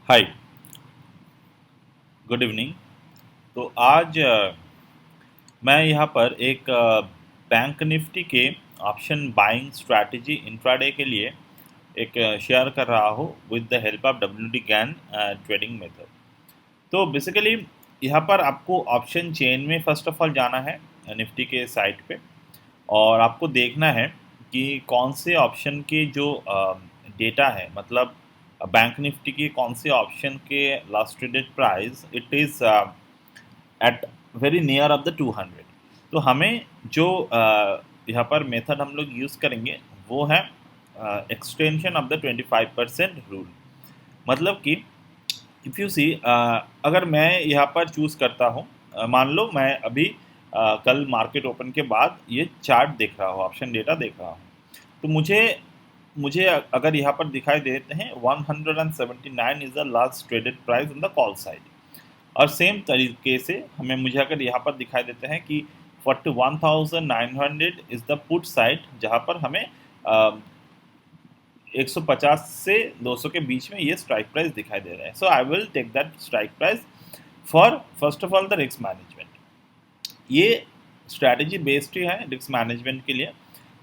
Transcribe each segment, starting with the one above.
हाय, good evening. तो आज मैं यहाँ पर एक बैंक निफ्टी के ऑप्शन बाइंग स्ट्रैटेजी इंट्राडे के लिए एक शेयर कर रहा हूँ with the help of WD Gann trading method. तो बेसिकली यहाँ पर आपको ऑप्शन चेन में फर्स्ट ऑफ ऑल जाना है निफ्टी के साइट पे, और आपको देखना है कि कौन से ऑप्शन के जो डेटा है, मतलब बैंक निफ्टी की कौन से ऑप्शन के last traded price it is at very near of the 200। तो हमें जो यहाँ पर मेथड हम लोग यूज़ करेंगे वो है एक्सटेंशन ऑफ द 25% रूल। मतलब कि इफ़ यू सी, अगर मैं यहाँ पर चूज़ करता हूँ, मान लो मैं अभी कल मार्केट ओपन के बाद ये चार्ट देख रहा हूँ, ऑप्शन डेटा देख रहा हूँ, तो मुझे मुझे अगर यहाँ पर दिखाई देते हैं 179 is the last traded price in the call side. और सेम तरीके से हमें मुझे अगर यहाँ पर दिखाई देते हैं कि 41,900 इज़ द पुट साइड, जहाँ पर हमें 150 से 200 के बीच में ये स्ट्राइक प्राइस दिखाई दे रहा है। So I will take that strike price for first of all the risk management. ये स्ट्रैटेजी बेस्ड ही है रिस्क मैनेजमेंट के लिए।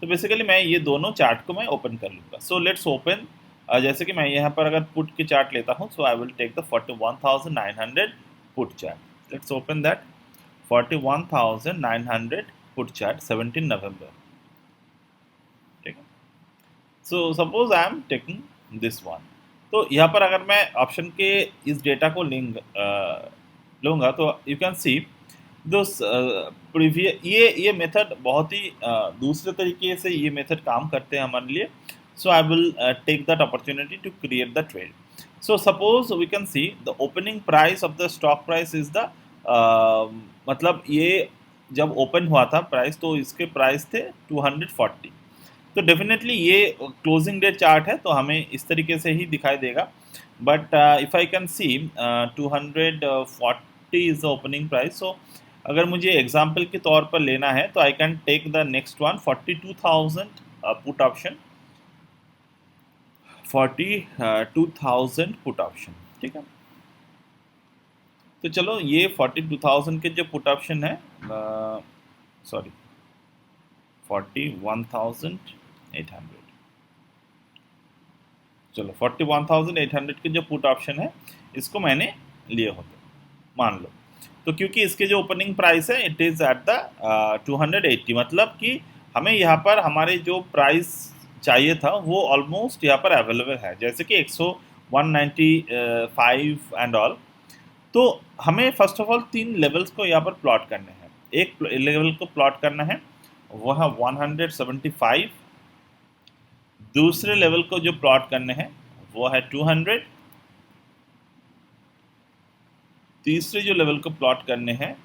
तो बेसिकली मैं ये दोनों चार्ट को मैं ओपन कर लूँगा। So let's open. जैसे कि मैं यहाँ पर अगर पुट की चार्ट लेता हूँ, so I will take the 41,900 put chart. Let's open that 41,900 put chart 17 November. ठीक है। So suppose I am taking this one. तो यहाँ पर अगर मैं ऑप्शन के इस डेटा को लूँगा तो you can C those previous ये मेथड बहुत ही दूसरे तरीके से ये मेथड काम करते हैं हमारे लिए। So I will take that opportunity to create the trade. So suppose we can see the opening price of the stock price is the, मतलब ये जब ओपन हुआ था प्राइस तो इसके प्राइस थे 240। तो डेफिनेटली ये क्लोजिंग डे चार्ट है तो हमें इस तरीके से ही दिखाई देगा। But if I can see 240 is the opening price. So अगर मुझे एग्जांपल के तौर पर लेना है तो I can take the next one 42,000 put option, 42,000 put option. ठीक है। तो चलो ये 42,000 के जो पुट ऑप्शन है, सॉरी 41,800, चलो 41,800 के जो पुट ऑप्शन है इसको मैंने लिए होते, मान लो। तो क्योंकि इसके जो ओपनिंग प्राइस है इट इज़ एट द 280, मतलब कि हमें यहाँ पर हमारे जो प्राइस चाहिए था वो ऑलमोस्ट यहाँ पर अवेलेबल है, जैसे कि 195 एंड ऑल। तो हमें फर्स्ट ऑफ ऑल तीन लेवल्स को यहाँ पर प्लॉट करने हैं। एक लेवल को प्लॉट करना है वह 175, दूसरे लेवल को जो प्लॉट करने हैं वो है 200, तीसरे जो लेवल को प्लॉट करने हैं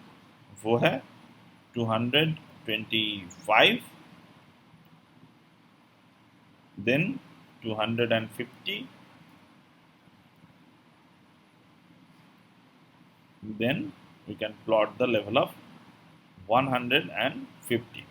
वो है 225, then 250, then we can plot the level of 150।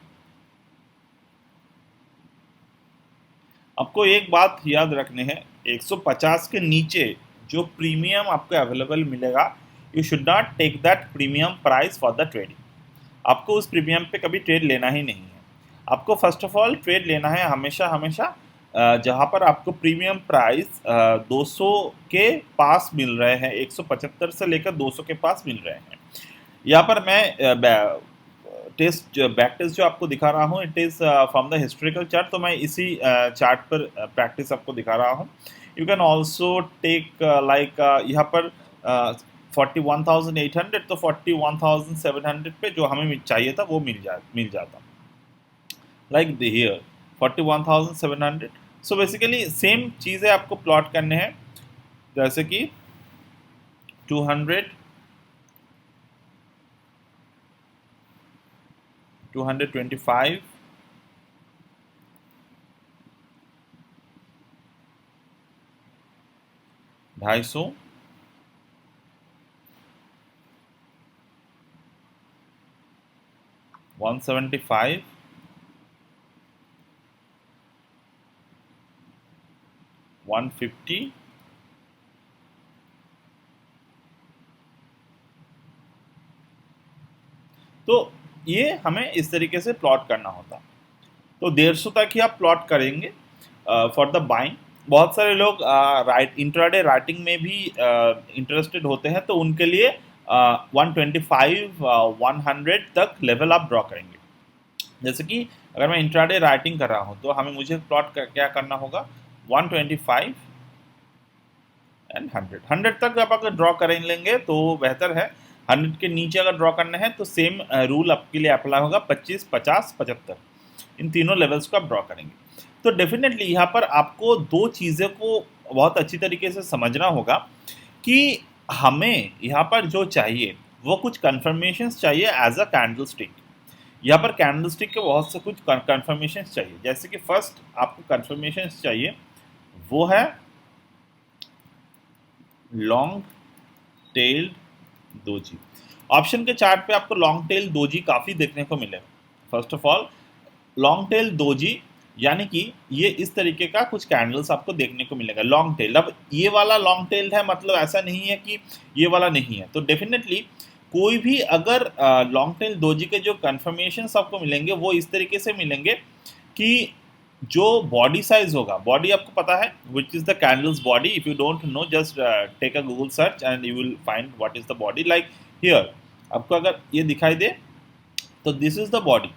आपको एक बात याद रखनी है, 150 के नीचे जो प्रीमियम आपको अवेलेबल मिलेगा, you should not take that premium price for the trading. आपको उस प्रीमियम पे कभी ट्रेड लेना ही नहीं है। आपको फर्स्ट ऑफ ऑल ट्रेड लेना है हमेशा हमेशा जहाँ पर आपको प्रीमियम प्राइस 200 के पास मिल रहे हैं, 175 से लेकर 200 के पास मिल रहे हैं। यहाँ पर मैं बैक टेस्ट जो आपको दिखा रहा हूँ it is from the historical chart. तो मैं इसी चार्ट पर प्रैक्टिस आपको दिखा रहा हूँ। You can also take like यहाँ पर 41,800, तो 41,700 पे जो हमें चाहिए था वो मिल जाता, like the here 41,700। So basically same चीज़ें आपको प्लॉट करने हैं, जैसे कि 200, 225, 250, 175, 150, ये हमें इस तरीके से प्लॉट करना होता है। तो 150 तक ही आप प्लॉट करेंगे फॉर द बाइंग। बहुत सारे लोग इंट्राडे राइटिंग में भी इंटरेस्टेड होते हैं, तो उनके लिए 125 100 तक लेवल आप ड्रॉ करेंगे। जैसे कि अगर मैं इंट्राडे राइटिंग कर रहा हूँ तो मुझे क्या करना होगा, 125 एंड 100 तक आप अगर ड्रॉ कर लेंगे तो बेहतर है। 100 के नीचे अगर ड्रॉ करना है तो सेम रूल आपके लिए अप्लाई होगा, 25 50 75, इन तीनों लेवल्स को आप ड्रॉ करेंगे। तो डेफिनेटली यहाँ पर आपको दो चीज़ें को बहुत अच्छी तरीके से समझना होगा कि हमें यहाँ पर जो चाहिए वो कुछ कन्फर्मेशंस चाहिए एज अ कैंडल स्टिक। यहाँ पर कैंडल स्टिक के बहुत से कुछ कन्फर्मेशंस चाहिए। जैसे कि फर्स्ट आपको कन्फर्मेशंस चाहिए वो है लॉन्ग टेल्ड दोजी। ऑप्शन के चार्ट पे आपको लॉन्ग टेल दोजी काफ़ी देखने को मिलेगा। First of all long tail doji यानी कि ये इस तरीके का कुछ कैंडल्स आपको देखने को मिलेगा लॉन्ग टेल। अब ये वाला लॉन्ग टेल है, मतलब ऐसा नहीं है कि ये वाला नहीं है। तो डेफिनेटली कोई भी अगर लॉन्ग टेल दोजी के जो कन्फर्मेशन आपको मिलेंगे वो इस तरीके से मिलेंगे कि जो बॉडी साइज होगा, बॉडी आपको पता है which is the candles body. If you don't know just take a Google search and you will find what is the body. Like here आपको अगर ये दिखाई दे तो दिस इज द बॉडी।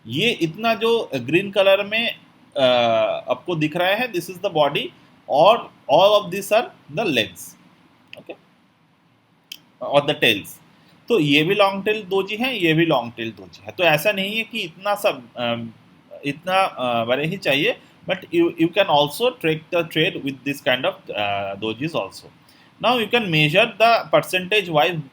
ये इतना जो ग्रीन कलर में आपको दिख रहा है, दिस इज द बॉडी, और all of this are the legs, okay, और द टेल्स। तो ये भी लॉन्ग टेल दोजी है, ये भी लॉन्ग टेल दोजी है। तो ऐसा नहीं है कि इतना सब इतना बड़े ही चाहिए, but you can also track the trade with this kind of dojis also. Now you can measure the percentage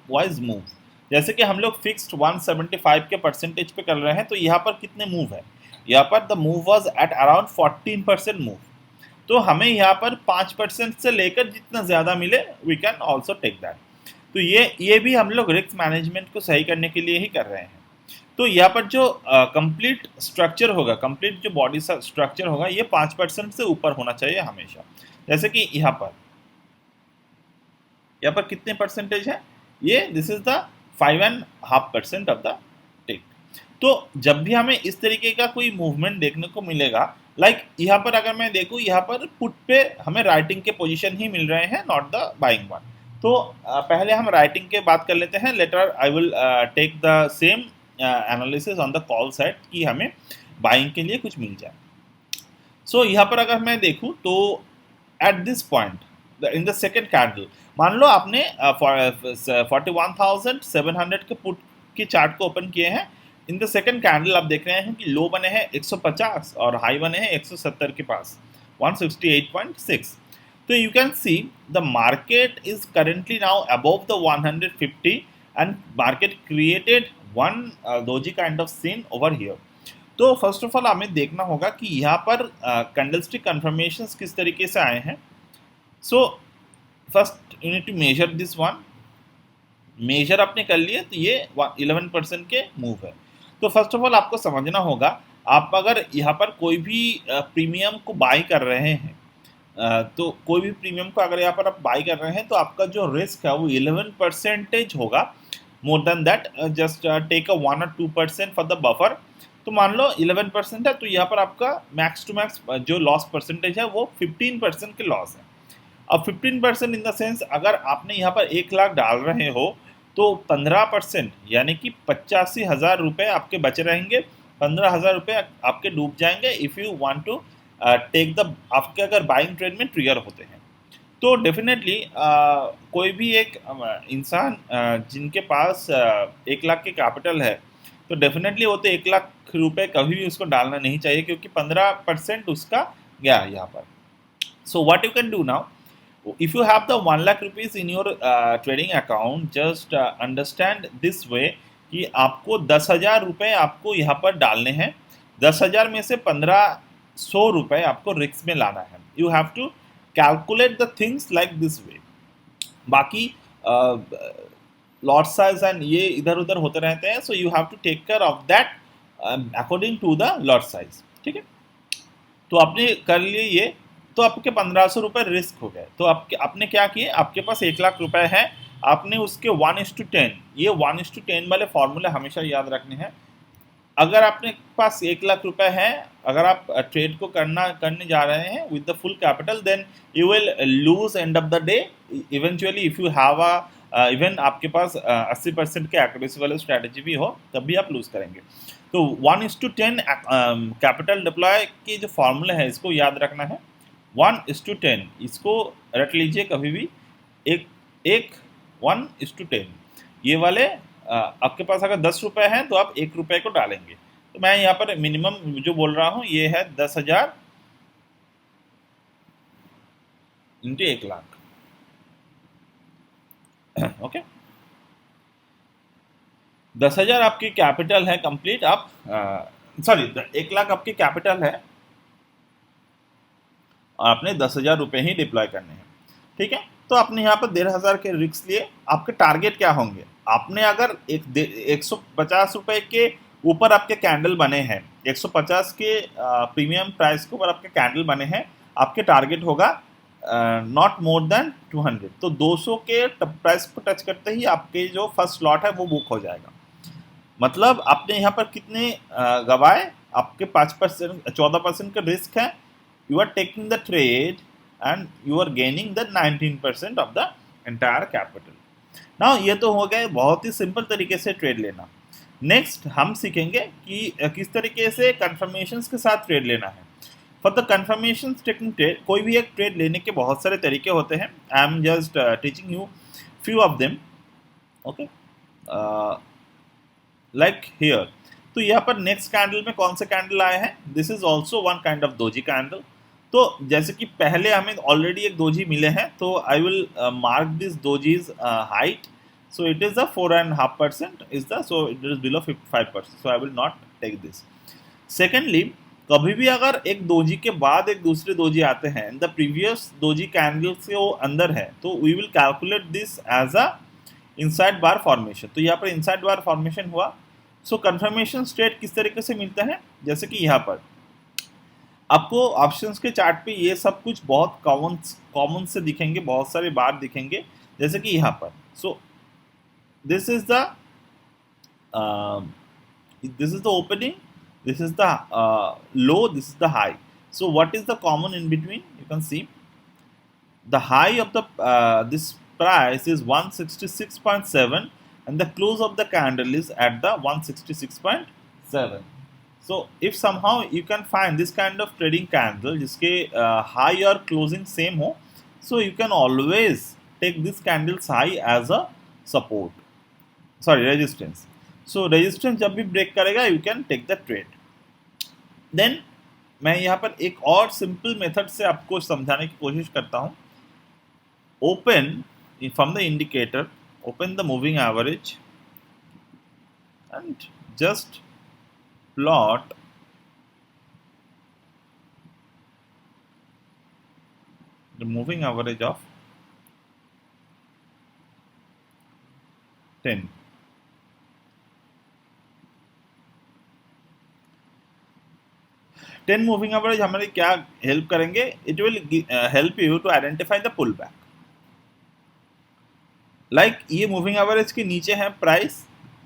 wise move. जैसे कि हम लोग फिक्स्ड 175 के परसेंटेज पे कर रहे हैं, तो यहाँ पर कितने मूव है, यहाँ पर the move was at around 14% move. तो हमें यहाँ पर 5% से लेकर जितना ज़्यादा मिले we can also take that. तो ये भी हम लोग रिस्क मैनेजमेंट को सही करने के लिए ही कर रहे हैं। तो यहाँ पर जो कंप्लीट स्ट्रक्चर होगा, कंप्लीट जो बॉडी स्ट्रक्चर होगा, ये 5% से ऊपर होना चाहिए हमेशा। जैसे कि यहाँ पर कितने परसेंटेज है, ये this is the 5.5% of the tick. तो जब भी हमें इस तरीके का कोई मूवमेंट देखने को मिलेगा, लाइक यहाँ पर अगर मैं देखूँ, यहाँ पर पुट पे हमें राइटिंग के पोजीशन ही मिल रहे हैं, नॉट द बाइंग वन। तो पहले हम राइटिंग के बात कर लेते हैं, later I will take the same analysis on the call side कि हमें बाइंग के लिए कुछ मिल जाए। सो यहाँ पर अगर मैं देखूँ तो at this point in the second candle, मान लो आपने 41,700 के पुट के चार्ट को ओपन किए हैं। इन द सेकेंड कैंडल आप देख रहे हैं कि लो बने हैं 150 और हाई बने हैं 170 के पास, 168.6। तो you can see the market is currently now above the 150 and market created one doji kind of seen over here. तो फर्स्ट ऑफ ऑल हमें देखना होगा कि यहाँ पर कैंडलस्टिक कन्फर्मेशंस किस तरीके से आए हैं। So first you need to measure this one. Measure आपने कर लिए तो ये 11% के मूव है। तो फर्स्ट ऑफ ऑल आपको समझना होगा, आप अगर यहाँ पर कोई भी प्रीमियम को बाई कर रहे हैं, तो कोई भी प्रीमियम को अगर यहाँ पर आप बाई कर रहे हैं तो आपका जो रिस्क है वो 11% होगा। More than that just take a 1 or 2% for the buffer. तो मान लो 11% है, तो यहाँ पर आपका मैक्स टू मैक्स जो लॉस परसेंटेज है वो 15% के लॉस है। अब 15% इन द सेंस, अगर आपने यहाँ पर 1 लाख डाल रहे हो तो 15% यानी कि 85,000 रुपये आपके बचे रहेंगे, 15,000 रुपये आपके डूब जाएंगे if you want to take the, आपके अगर बाइंग ट्रेड में ट्रिगर होते हैं। तो डेफिनेटली कोई भी एक इंसान जिनके पास 1 लाख के कैपिटल है, तो डेफिनेटली वो तो 1 लाख रुपए कभी भी उसको डालना नहीं चाहिए, क्योंकि 15% उसका गया यहाँ पर। So what you can do now, if you have the 1 lakh rupees in your trading account, just understand this way कि आपको 10,000 रुपये आपको यहाँ पर डालने हैं। 10,000 में से 1,500 रुपये आपको रिस्क में लाना है। You have to calculate the things like this way. बाकी लॉट साइज एंड ये इधर उधर होते रहते हैं, so you have to take care of that according to the lot size. ठीक है, तो आपने कर लिए ये, तो आपके 1,500 रुपये रिस्क हो गए। तो आपने क्या किए, आपके पास 1 लाख रुपए है, आपने उसके 1:10, ये 1:10 वाले फॉर्मूले हमेशा याद रखने हैं। अगर आपने पास 1 लाख रुपए है, अगर आप ट्रेड को करने जा रहे हैं with the full capital, then you will lose end of the day eventually. If you have even आपके पास 80% के एक्यूरेसी वाले स्ट्रैटेजी भी हो, तब भी आप लूज करेंगे। तो 1:10 कैपिटल डिप्लॉय की जो फॉर्मूला है, इसको याद रखना है। 1:10, इसको रट लीजिए कभी भी। एक एक 1:10, ये वाले आपके पास अगर 10 रुपए हैं तो आप 1 रुपए को डालेंगे। तो मैं यहाँ पर मिनिमम जो बोल रहा हूँ ये है 10,000 इंटू 1 लाख। ओके, 10,000 आपकी कैपिटल है कंप्लीट। आप सॉरी 1 लाख आपकी कैपिटल है और आपने 10,000 रुपये ही डिप्लॉय करने हैं। ठीक है, तो आपने यहाँ पर 1,500 के रिस्क लिए। आपके टारगेट क्या होंगे? आपने अगर 150 रुपए के ऊपर आपके कैंडल बने हैं, 150 के प्रीमियम प्राइस के ऊपर आपके कैंडल बने हैं, आपके टारगेट होगा नॉट मोर देन 200। तो 200 के प्राइस को टच करते ही आपके जो फर्स्ट स्लॉट है वो बुक हो जाएगा। मतलब आपने यहाँ पर कितने गवाए? आपके 5%, 14% का रिस्क है। You are taking the trade and you are gaining the 19% of the entire capital. Now ये तो हो गए बहुत ही सिंपल तरीके से ट्रेड लेना। नेक्स्ट हम सीखेंगे कि किस तरीके से कंफर्मेशंस के साथ ट्रेड लेना है। For the confirmations taking trade, कोई भी एक ट्रेड लेने के बहुत सारे तरीके होते हैं। I am just teaching you few of them. Okay, like here. तो यहाँ पर नेक्स्ट कैंडल में कौन से कैंडल आए हैं? This is also one kind of doji candle. तो जैसे कि पहले हमें ऑलरेडी एक दोजी मिले हैं, तो I will mark this dojis height. So it is the 4.5% is the, so it is below 5%, so I will not take this. Secondly, कभी भी अगर एक दोजी के बाद एक दूसरे दोजी आते हैं, द प्रीवियस दोजी कैंडल से वो अंदर है, तो we will calculate this as a inside bar formation. तो यहाँ पर इनसाइड बार फॉर्मेशन हुआ। सो कंफर्मेशन स्ट्रेट किस तरीके से मिलता है? जैसे कि यहाँ पर आपको ऑप्शंस के चार्ट पे ये सब कुछ बहुत कॉमन से दिखेंगे, बहुत सारे बार दिखेंगे। जैसे कि यहाँ पर, so this is the opening, this is the low, this is the high. So what is the common in between? You can see the high of the this price is 166.7 and the close of the candle is at the 166.7. So if somehow you can find this kind of trading candle जिसके high और closing same हो, so you can always take this candle's high as a support, sorry resistance. So resistance जब भी break करेगा you can take the trade. Then मैं यहाँ पर एक और simple method से आपको समझाने की कोशिश करता हूँ। Open from the indicator, open the moving average and just plot the moving average of 10. Moving average हमारे क्या हेल्प करेंगे? It will help you to identify the pull back. Like ये मूविंग एवरेज के नीचे है प्राइस,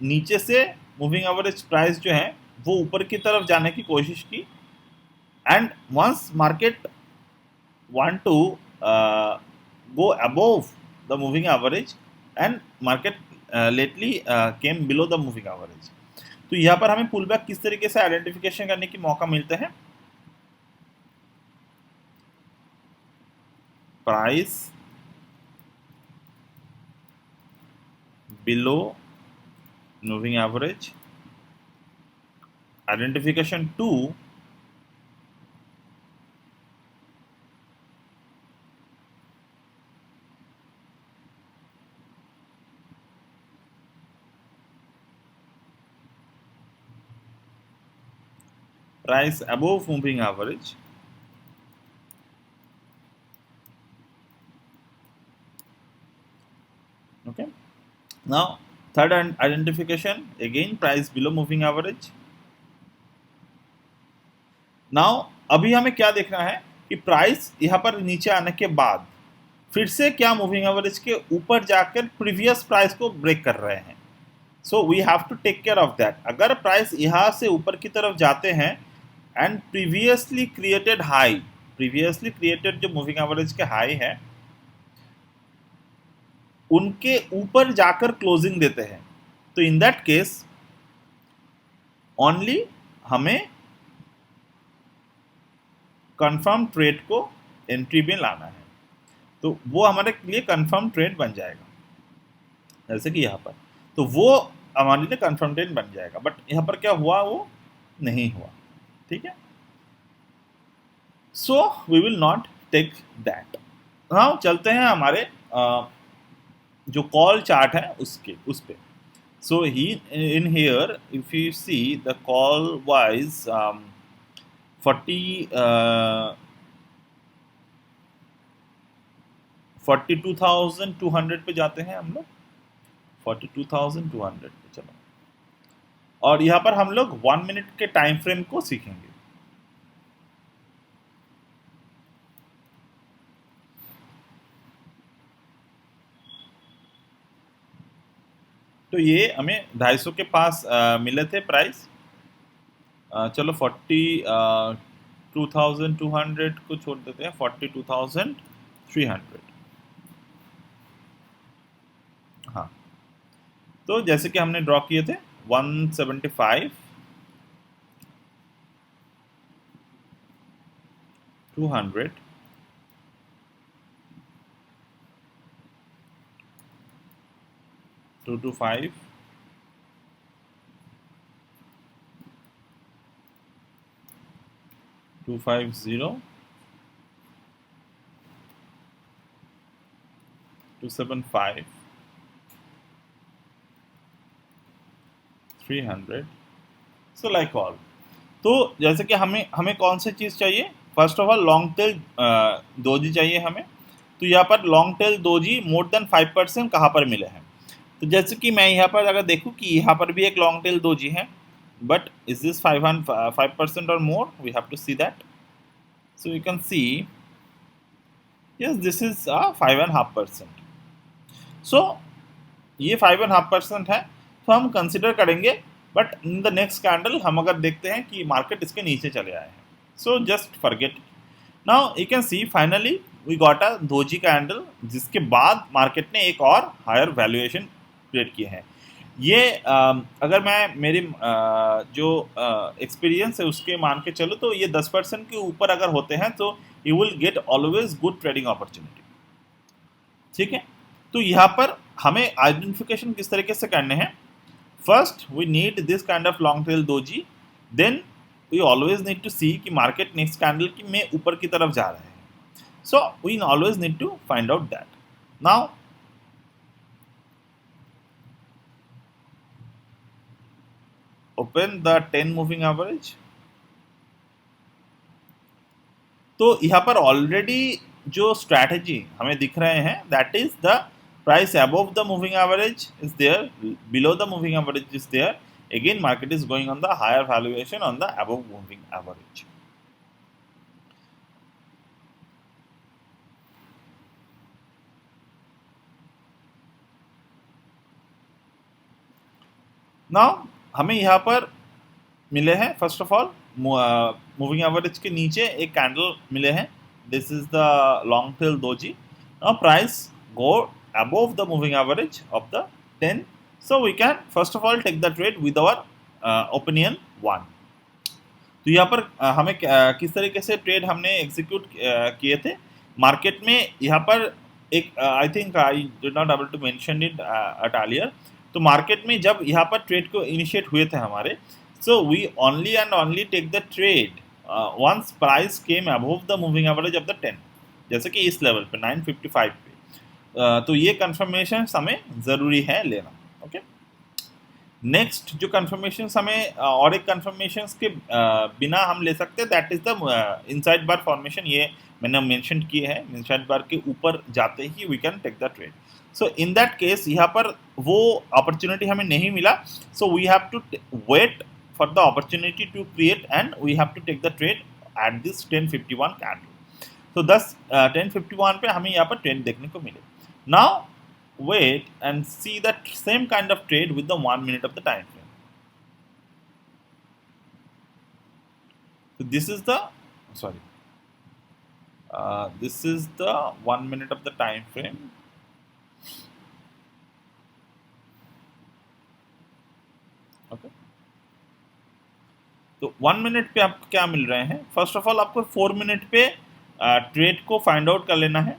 नीचे से moving average price जो है वो ऊपर की तरफ जाने की कोशिश की, and once market want to go above the moving average and market lately came below the moving average. तो यहाँ पर हमें पुल बैक किस तरीके से आइडेंटिफिकेशन करने की मौका मिलते हैं? Price below moving average, identification 2, price above moving average, okay. Now third identification, again price below moving average. Now अभी हमें क्या देखना है कि प्राइस यहाँ पर नीचे आने के बाद फिर से क्या मूविंग एवरेज के ऊपर जाकर प्रीवियस प्राइस को ब्रेक कर रहे हैं। So we have to take care of that. अगर प्राइस यहाँ से ऊपर की तरफ जाते हैं एंड प्रीवियसली क्रिएटेड जो मूविंग एवरेज के हाई है उनके ऊपर जाकर क्लोजिंग देते हैं, तो इन दैट केस ओनली हमें कंफर्म ट्रेड को एंट्री में लाना है, तो वो हमारे लिए कंफर्म ट्रेड बन जाएगा, जैसे कि यहाँ पर। तो वो हमारे लिए कंफर्म ट्रेड बन जाएगा, बट यहाँ पर क्या हुआ, वो नहीं हुआ। ठीक है, so we will not take that. हाँ, चलते हैं हमारे जो कॉल चार्ट है उस पे। So he in here if you see the call wise 42,200 पे जाते हैं हम लोग, 42,200 पे। चलो, और यहाँ पर हम लोग 1 मिनट के टाइम फ्रेम को सीखेंगे। तो ये हमें 250 के पास मिले थे प्राइस। चलो 42,200 को छोड़ देते हैं, 42,300। हाँ, तो जैसे कि हमने ड्रॉ किए थे 175, 200, 225, 250, 275, 300, सो लाइक ऑल। तो जैसे कि हमें कौन सी चीज़ चाहिए, first of all long tail doji चाहिए हमें। तो यहाँ पर long tail doji more than 5% कहाँ पर मिले हैं, तो जैसे कि मैं यहाँ पर अगर देखूँ कि यहाँ पर भी एक लॉन्ग टेल दोजी है, बट इज दिस 5% और more, we have to see that. So you can see yes this is 5.5%। So ये 5.5% है, तो हम कंसिडर करेंगे, but in the next candle हम अगर देखते हैं कि मार्केट इसके नीचे चले आए हैं, so just forget. Now you can see finally we got a doji candle, जिसके बाद मार्केट ने एक और हायर वैल्यूएशन क्रिएट किए हैं। ये अगर मैं मेरी जो एक्सपीरियंस है उसके मान के चलो, तो ये 10% के ऊपर अगर होते हैं तो you will get always good trading opportunity. ठीक है, तो यहाँ पर हमें आइडेंटिफिकेशन किस तरीके से करने हैं। First we need this kind of long tail doji, then we always need to see कि मार्केट नेक्स्ट कैंडल की में ऊपर की तरफ जा रहे हैं, so we always need to find out that. Now open the 10 moving average. तो यहाँ पर ऑलरेडी जो स्ट्रैटेजी हमें दिख रहे हैं, that is the price above the moving average is there, below the moving average is there, again market is going on the higher valuation on the above moving average. Now हमें यहाँ पर मिले हैं, first of all moving average के नीचे एक candle मिले हैं, this is the long tail doji. Now price go above the moving average of the 10, so we can first of all take the trade with our opinion 1। तो यहाँ पर हमें किस तरीके से ट्रेड हमने एग्जीक्यूट किए थे मार्केट में। यहाँ पर एक I think I did not able to mention it at earlier, तो मार्केट में जब यहाँ पर ट्रेड को इनिशिएट हुए थे हमारे, so we only and only take the trade once price came above the moving average of the 10, जैसे कि इस लेवल पे 955 पे। तो ये कंफर्मेशन हमें ज़रूरी है लेना। ओके, नेक्स्ट जो कंफर्मेशन हमें और एक कंफर्मेशन के बिना हम ले सकते हैं, that is the inside bar formation. ये मैंने मेंशन किए हैं, इनसाइड बार के ऊपर जाते ही we can take the trade. So in that case यहाँ पर वो अपॉर्चुनिटी हमें नहीं मिला, so we have to wait for the opportunity to create and we have to take the trade at this 1051 candle. तो 10:51 पे हमें यहाँ पर ट्रेंड देखने को मिले. Now wait and see that same kind of trade with the 1 minute of the time frame. So this is the sorry. This is the 1 minute of the time frame. Okay. तो 1 minute पे आपको क्या मिल रहे हैं. First of all आपको 4 minute पे trade को find out कर लेना है.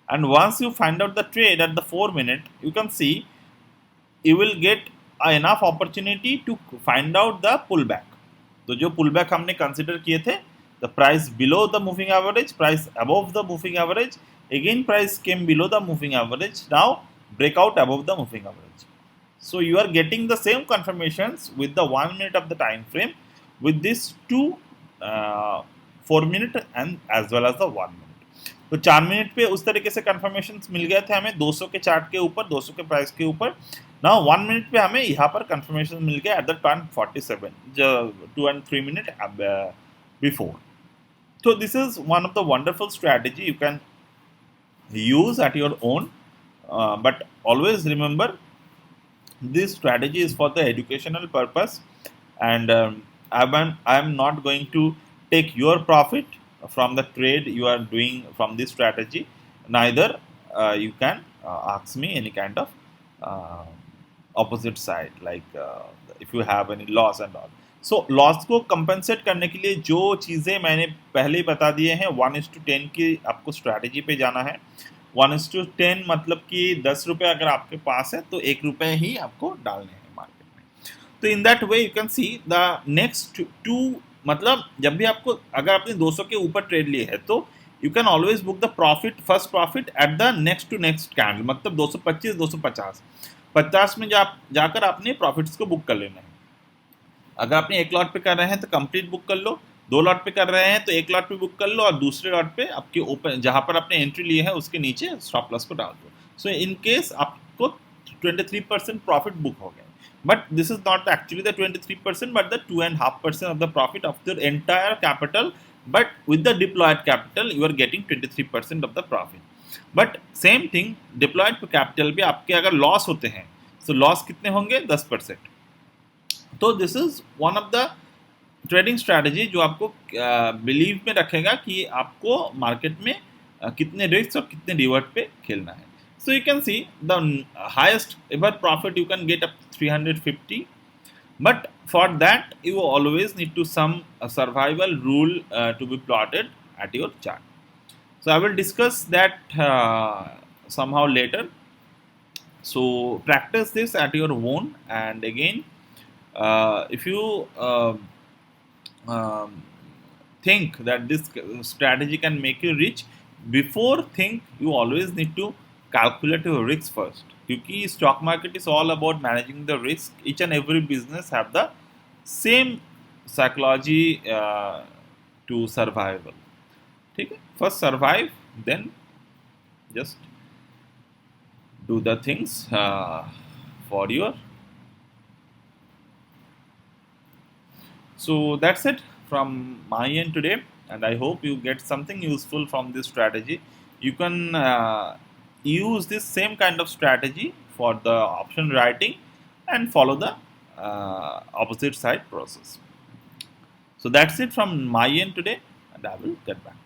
And once you find out the trade at the 4 minute, you can see you will get enough opportunity to find out the pullback. तो जो pullback हमने consider किए थे, the price below the moving average, price above the moving average, again price came below the moving average, now breakout above the moving average. So you are getting the same confirmations with the 1 minute of the time frame with this two 4 minute and as well as the 1 minute. तो 4 minute पे उस तरीके से confirmation मिल गए थे हमें 200 के chart के ऊपर, 200 के प्राइस के ऊपर. नाउ 1 मिनट पे हमें यहाँ पर कंफर्मेशन मिल गया एट द 10:47 जो 2 and 3 minute before. So this is one of the wonderful strategy you can use at your own, but always remember this strategy is for the educational purpose, and I am not going to take your profit from the trade you are doing from this strategy. Neither you can ask me any kind of opposite side, like if you have any loss and all. So loss को compensate करने के लिए जो चीज़ें मैंने पहले ही बता दिए हैं, 1:10 की आपको स्ट्रैटेजी पे जाना है. 1:10 मतलब कि 10 रुपये अगर आपके पास है तो 1 रुपये ही आपको डालने हैं मार्केट में. तो in that way you can see the next two, मतलब जब भी आपको, अगर आपने 200 के ऊपर ट्रेड लिए है तो you can always book the profit, first profit at the next to next candle, मतलब 225, 250, 50 में जाकर आपने प्रॉफिट्स को बुक कर लेना है. अगर आपने एक लॉट पे कर रहे हैं तो कंप्लीट बुक कर लो, 2 लॉट पे कर रहे हैं तो एक लॉट पे बुक कर लो और दूसरे लॉट पे आपके ओपन जहाँ पर आपने एंट्री ली है उसके नीचे स्टॉप लॉस को डाल दो. सो इन केस आपको 23% प्रॉफिट बुक हो गए. But this is not actually the 23%, but the 2.5% of the profit of your entire capital. But with the deployed capital, you are getting 23% of the profit. But same thing, deployed capital भी आपके अगर loss होते हैं, so loss कितने होंगे? 10%. तो this is one of the trading strategy जो आपको बिलीव में रखेगा कि आपको मार्केट में कितने रिस्क और कितने रिवर्ट पे खेलना है. So you can see the highest ever profit you can get up to 350, but for that you always need to some survival rule to be plotted at your chart. So I will discuss that somehow later. So practice this at your own, and again if you think that this strategy can make you rich, before think you always need to calculate your risk first, क्योंकि stock market is all about managing the risk. Each and every business have the same psychology to survival. ठीक है, first survive, then just do the things for your. So that's it from my end today, and I hope you get something useful from this strategy. You can use this same kind of strategy for the option writing and follow the opposite side process. So that's it from my end today, and I will get back.